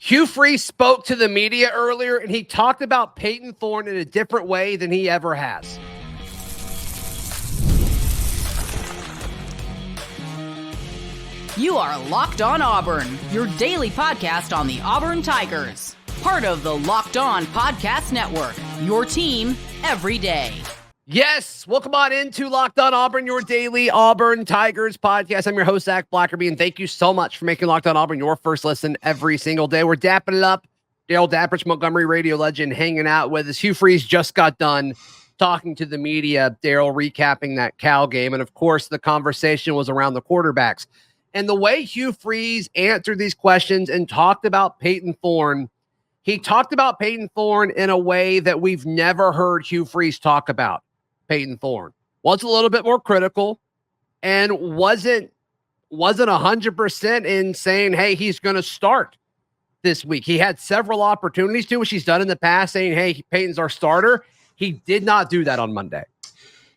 Hugh Freeze spoke to the media earlier, and he talked about Payton Thorne in a different way than he ever has. You are Locked On Auburn, your daily podcast on the Auburn Tigers. Part of the Locked On Podcast Network, your team every day. Yes, welcome on into Locked On Auburn, your daily Auburn Tigers podcast. I'm your host, Zach Blackerby, and thank you so much for making Locked On Auburn your first listen every single day. We're dapping it up. Darrel, Dapprich, Montgomery radio legend, hanging out with us. Hugh Freeze just got done talking to the media. Darrel recapping that Cal game, and of course, the conversation was around the quarterbacks. And the way Hugh Freeze answered these questions and talked about Payton Thorne, he talked about Payton Thorne in a way that we've never heard Hugh Freeze talk about Payton Thorne. Was a little bit more critical and wasn't 100% in saying, hey, he's going to start this week. He had several opportunities to, which he's done in the past, saying, hey, Payton's our starter. He did not do that on Monday.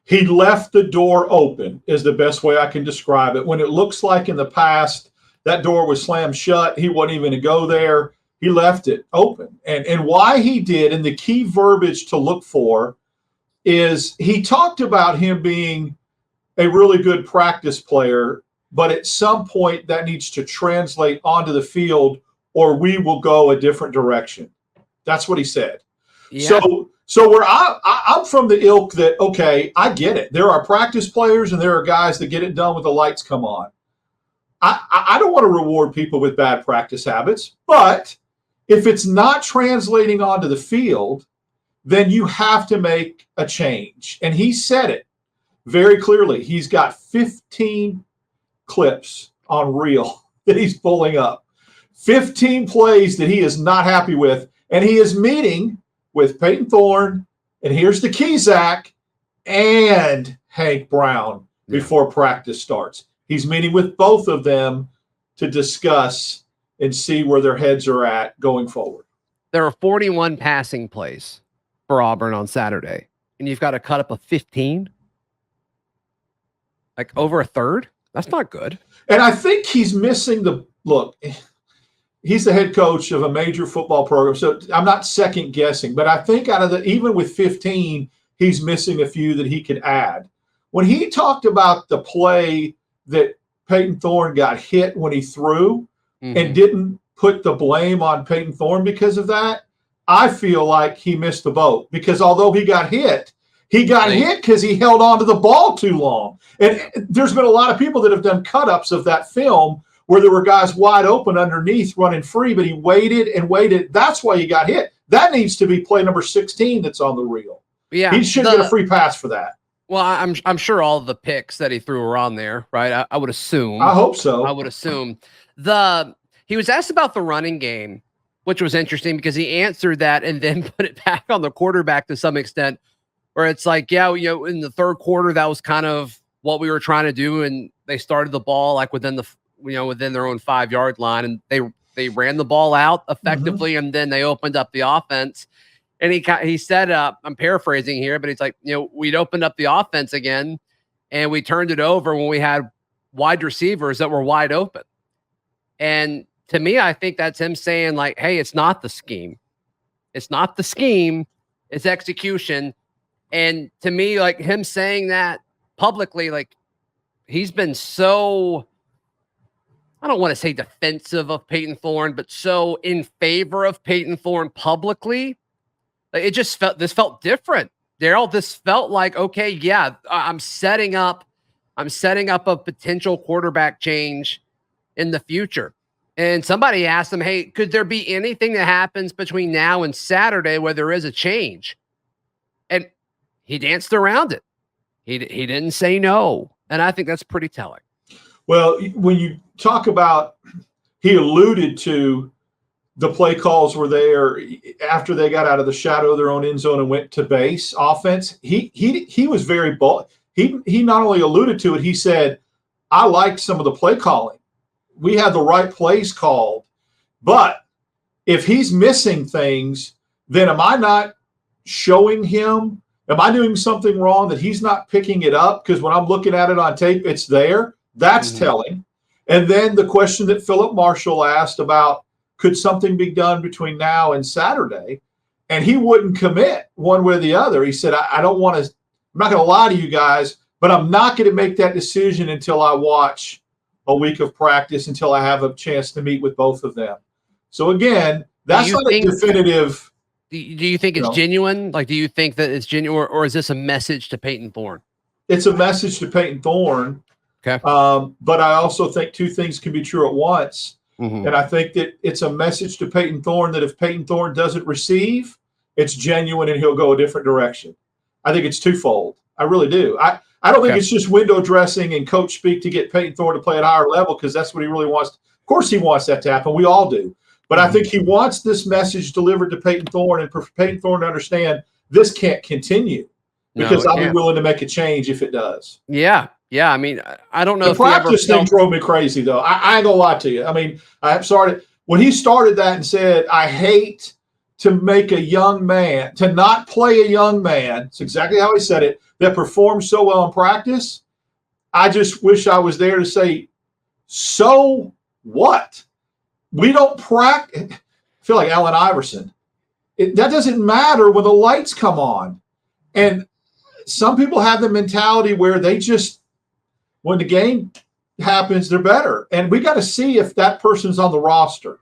He left the door open is the best way I can describe it. When it looks like in the past that door was slammed shut, he wasn't even to go there. He left it open. And why he did, and the key verbiage to look for, is he talked about him being a really good practice player, but at some point that needs to translate onto the field or we will go a different direction. That's what he said. Yeah. So where I'm from the ilk that, okay, I get it. There are practice players and there are guys that get it done when the lights come on. I don't want to reward people with bad practice habits, but if it's not translating onto the field, then you have to make a change. And he said it very clearly. He's got 15 clips on reel that he's pulling up. 15 plays that he is not happy with. And he is meeting with Payton Thorne, and here's the key, Zach, and Hank Brown before practice starts. He's meeting with both of them to discuss and see where their heads are at going forward. There are 41 passing plays for Auburn on Saturday, and you've got to cut up a 15? Like over a third? That's not good. And I think he's missing the look. He's the head coach of a major football program, so I'm not second guessing, but I think out of the, even with 15, he's missing a few that he could add. When he talked about the play that Payton Thorne got hit when he threw and didn't put the blame on Payton Thorne because of that, I feel like he missed the boat, because although he got hit because he held on to the ball too long. And there's been a lot of people that have done cut-ups of that film where there were guys wide open underneath running free, but he waited and waited. That's why he got hit. That needs to be play number 16 that's on the reel. Yeah, he should get a free pass for that. Well, I'm sure all of the picks that he threw were on there, right? I would assume. I hope so. I would assume. He was asked about the running game, which was interesting because he answered that and then put it back on the quarterback to some extent, where it's like, yeah, in the third quarter, that was kind of what we were trying to do, and they started the ball like within their own 5-yard line, and they ran the ball out effectively, and then they opened up the offense. And he said, I'm paraphrasing here, but he's like, we'd opened up the offense again, and we turned it over when we had wide receivers that were wide open. And to me, I think that's him saying, like, hey, it's not the scheme. It's not the scheme. It's execution. And to me, like, him saying that publicly, like, he's been so, I don't want to say defensive of Payton Thorne, but so in favor of Payton Thorne publicly. Like, this felt different. Darrel, this felt like, okay, yeah, I'm setting up a potential quarterback change in the future. And somebody asked him, hey, could there be anything that happens between now and Saturday where there is a change? And he danced around it. He didn't say no. And I think that's pretty telling. Well, when you talk about, he alluded to the play calls were there after they got out of the shadow of their own end zone and went to base offense. He was very bold. He not only alluded to it, he said, I liked some of the play calling. We had the right plays called, but if he's missing things, then am I not showing him? Am I doing something wrong that he's not picking it up? Because when I'm looking at it on tape, it's there. That's telling. And then the question that Philip Marshall asked about could something be done between now and Saturday? And he wouldn't commit one way or the other. He said, I don't want to, I'm not going to lie to you guys, but I'm not going to make that decision until I watch a week of practice, until I have a chance to meet with both of them. So again, that's not a definitive. Do you think it's genuine? Like, do you think that it's genuine, or is this a message to Payton Thorne? It's a message to Payton Thorne. Okay. But I also think two things can be true at once. Mm-hmm. And I think that it's a message to Payton Thorne that if Payton Thorne doesn't receive, it's genuine and he'll go a different direction. I think it's twofold. I really do. I don't think it's just window dressing and coach speak to get Payton Thorne to play at a higher level, because that's what he really wants. Of course he wants that to happen. We all do. But I think he wants this message delivered to Payton Thorne, and for Payton Thorne to understand this can't continue, because I'll be willing to make a change if it does. Yeah. Yeah. I mean, I don't know. The practice thing drove me crazy, though. I ain't going to lie to you. I mean, I'm sorry. When he started that and said, I hate to make a young man, to not play a young man, it's exactly how he said it, that performed so well in practice, I just wish I was there to say, so what? We don't practice. I feel like Allen Iverson. That doesn't matter when the lights come on. And some people have the mentality where they just, when the game happens, they're better. And we got to see if that person's on the roster.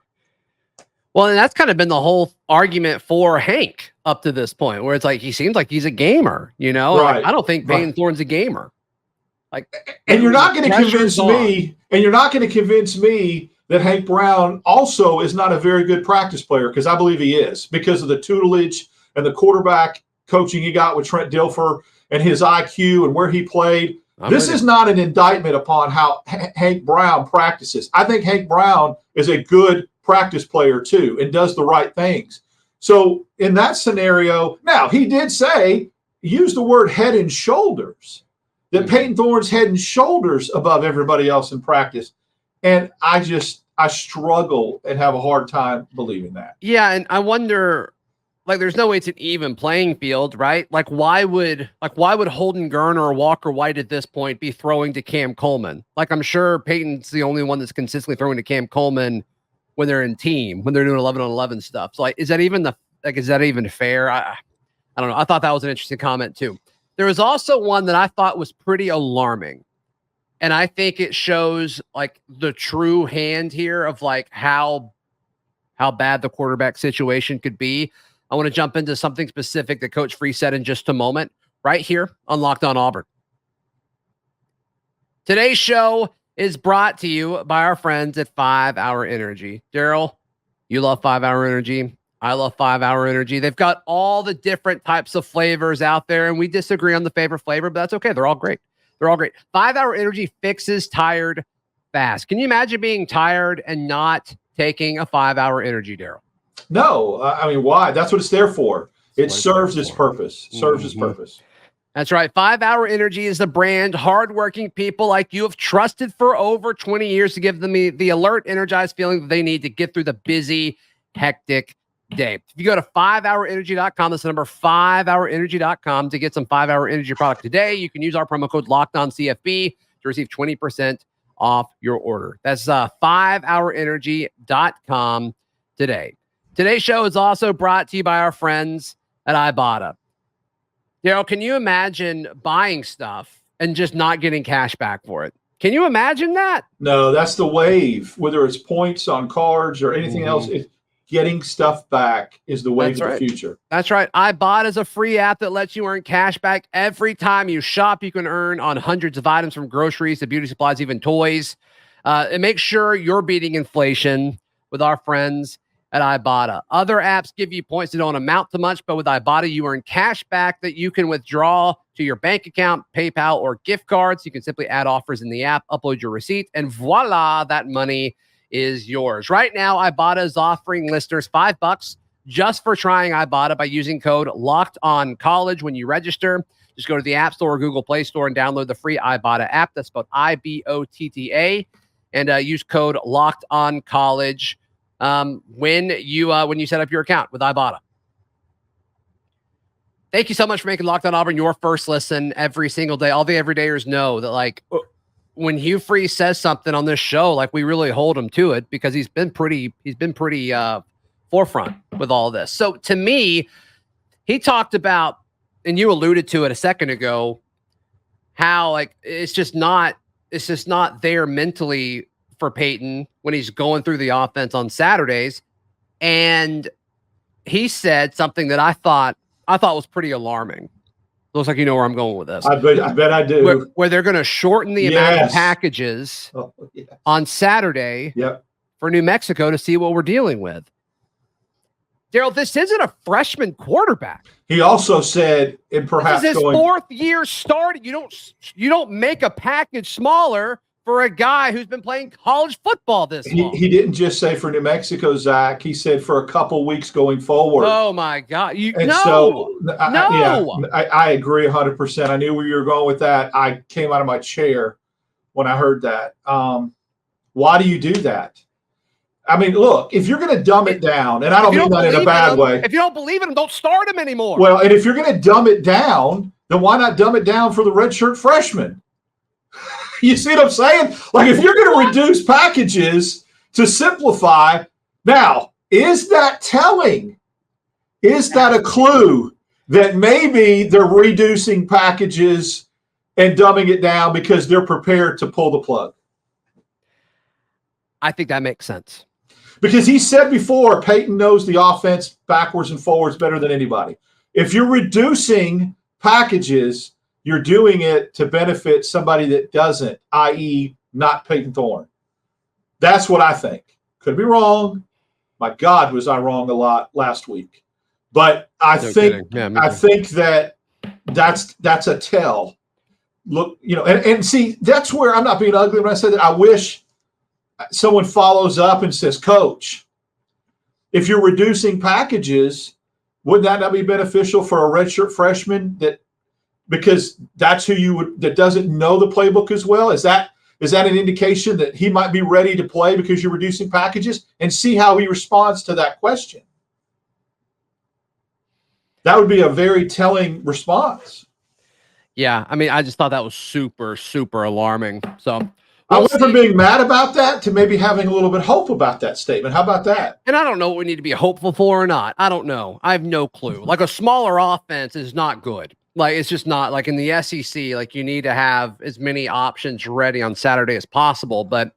Well, and that's kind of been the whole argument for Hank up to this point, where it's like, he seems like he's a gamer, you know? Right. Like, I don't think Payton Thorne's a gamer. Like, and you're not going to convince me, that Hank Brown also is not a very good practice player, because I believe he is, because of the tutelage and the quarterback coaching he got with Trent Dilfer and his IQ and where he played. This is not an indictment upon how Hank Brown practices. I think Hank Brown is a good practice player too and does the right things. So in that scenario, now he did say, use the word head and shoulders, that Payton Thorne's head and shoulders above everybody else in practice. And I struggle and have a hard time believing that. Yeah. And I wonder, like, there's no way it's an even playing field, right? Like, why would Holden Gurner or Walker White at this point be throwing to Cam Coleman? Like, I'm sure Payton's the only one that's consistently throwing to Cam Coleman when they're in team, when they're doing 11-on-11 stuff. So, like, is that even fair? I don't know. I thought that was an interesting comment too. There was also one that I thought was pretty alarming. And I think it shows like the true hand here of like how bad the quarterback situation could be. I want to jump into something specific that Coach Freeze said in just a moment, right here on Locked On Auburn. Today's show is brought to you by our friends at 5 Hour Energy. Darrel, you love 5 Hour Energy. I love 5 Hour Energy. They've got all the different types of flavors out there, and we disagree on the favorite flavor, but that's okay. They're all great. They're all great. 5 Hour Energy fixes tired fast. Can you imagine being tired and not taking a 5 Hour Energy, Darrel? No, I mean, why? That's what it's there for. It serves its purpose. Serves its purpose. That's right. 5 Hour Energy is the brand hardworking people like you have trusted for over 20 years to give them the alert, energized feeling that they need to get through the busy, hectic day. If you go to 5hourenergy.com, that's the number 5hourenergy.com to get some 5 Hour Energy product today. You can use our promo code LOCKEDONCFB to receive 20% off your order. That's 5hourenergy.com today. Today's show is also brought to you by our friends at Ibotta. Darrel, can you imagine buying stuff and just not getting cash back for it? Can you imagine that? No, that's the wave. Whether it's points on cards or anything else, getting stuff back is the wave of the future. That's right. Ibotta is a free app that lets you earn cash back every time you shop. You can earn on hundreds of items from groceries to beauty supplies, even toys. And make sure you're beating inflation with our friends at Ibotta. Other apps give you points that don't amount to much, but with Ibotta, you earn cash back that you can withdraw to your bank account, PayPal, or gift cards. You can simply add offers in the app, upload your receipt, and voila, that money is yours. Right now, Ibotta is offering listeners $5 just for trying Ibotta by using code LOCKEDONCollege when you register. Just go to the App Store or Google Play Store and download the free Ibotta app. That's spelled IBOTTA, and use code LOCKEDONCollege when you set up your account with Ibotta. Thank you so much for making Locked On Auburn your first listen every single day. All the everydayers know that, like, when Hugh Freeze says something on this show, like we really hold him to it because he's been pretty forefront with all this. So to me, he talked about, and you alluded to it a second ago, how like it's just not there mentally for Payton when he's going through the offense on Saturdays. And he said something that I thought was pretty alarming. Looks like you know where I'm going with this. I bet I do. Where they're going to shorten the amount of packages on Saturday for New Mexico to see what we're dealing with. Darrel, this isn't a freshman quarterback. He also said, and perhaps this is his fourth year starting. You don't make a package smaller for a guy who's been playing college football this long. He didn't just say for New Mexico, Zach. He said for a couple weeks going forward. Oh my God! I agree 100%. I knew where you were going with that. I came out of my chair when I heard that. Why do you do that? I mean, look, if you're going to dumb it down, and I don't mean that in a bad way. If you don't believe in him, don't start him anymore. Well, and if you're going to dumb it down, then why not dumb it down for the redshirt freshman? You see what I'm saying? Like, if you're going to reduce packages to simplify, now, is that telling? Is that a clue that maybe they're reducing packages and dumbing it down because they're prepared to pull the plug? I think that makes sense. Because he said before, Payton knows the offense backwards and forwards better than anybody. If you're reducing packages, you're doing it to benefit somebody that doesn't, i.e. not Payton Thorne. That's what I think. Could be wrong. My God, was I wrong a lot last week. But I think that that's a tell. Look, and see, that's where I'm not being ugly when I say that. I wish someone follows up and says, Coach, if you're reducing packages, would that not be beneficial for a redshirt freshman because that's who that doesn't know the playbook as well? Is that an indication that he might be ready to play because you're reducing packages? And see how he responds to that question. That would be a very telling response. Yeah, I mean, I just thought that was super, super alarming. So I went from being mad about that to maybe having a little bit of hope about that statement. How about that? And I don't know what we need to be hopeful for or not. I don't know. I have no clue. Like, a smaller offense is not good. Like, it's just not. Like in the SEC, like, you need to have as many options ready on Saturday as possible. But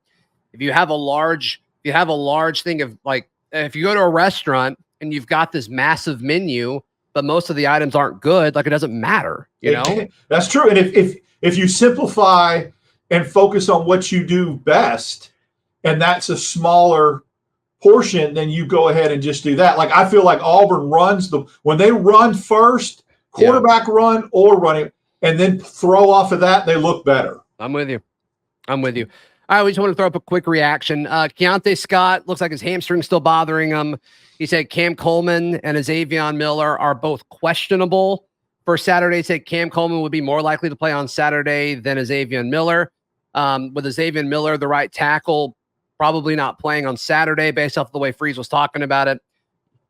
if you have a large thing of, like, if you go to a restaurant and you've got this massive menu, but most of the items aren't good, like, it doesn't matter, you know? That's true. And if you simplify and focus on what you do best, and that's a smaller portion, then you go ahead and just do that. Like, I feel like Auburn when they run first, quarterback run or running, and then throw off of that, they look better. I'm with you. All right, we just want to throw up a quick reaction. Keontae Scott looks like his hamstring's still bothering him. He said Cam Coleman and Izavian Miller are both questionable for Saturday. He said Cam Coleman would be more likely to play on Saturday than Izavian Miller. With Izavian Miller, the right tackle, probably not playing on Saturday based off the way Freeze was talking about it.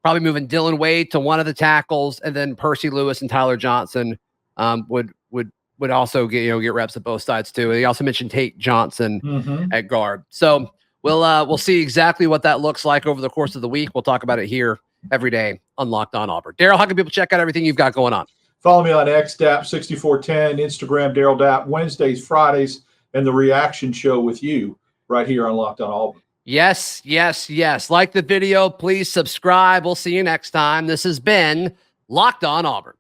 Probably moving Dylan Wade to one of the tackles, and then Percy Lewis and Tyler Johnson would also get reps at both sides too. He also mentioned Tate Johnson at guard. So we'll see exactly what that looks like over the course of the week. We'll talk about it here every day on Locked On Auburn. Darrel, how can people check out everything you've got going on? Follow me on X, Dap6410, Instagram, Darrel Dap, Wednesdays, Fridays, and the reaction show with you right here on Locked On Auburn. Yes. Like the video, please subscribe. We'll see you next time. This has been Locked On Auburn.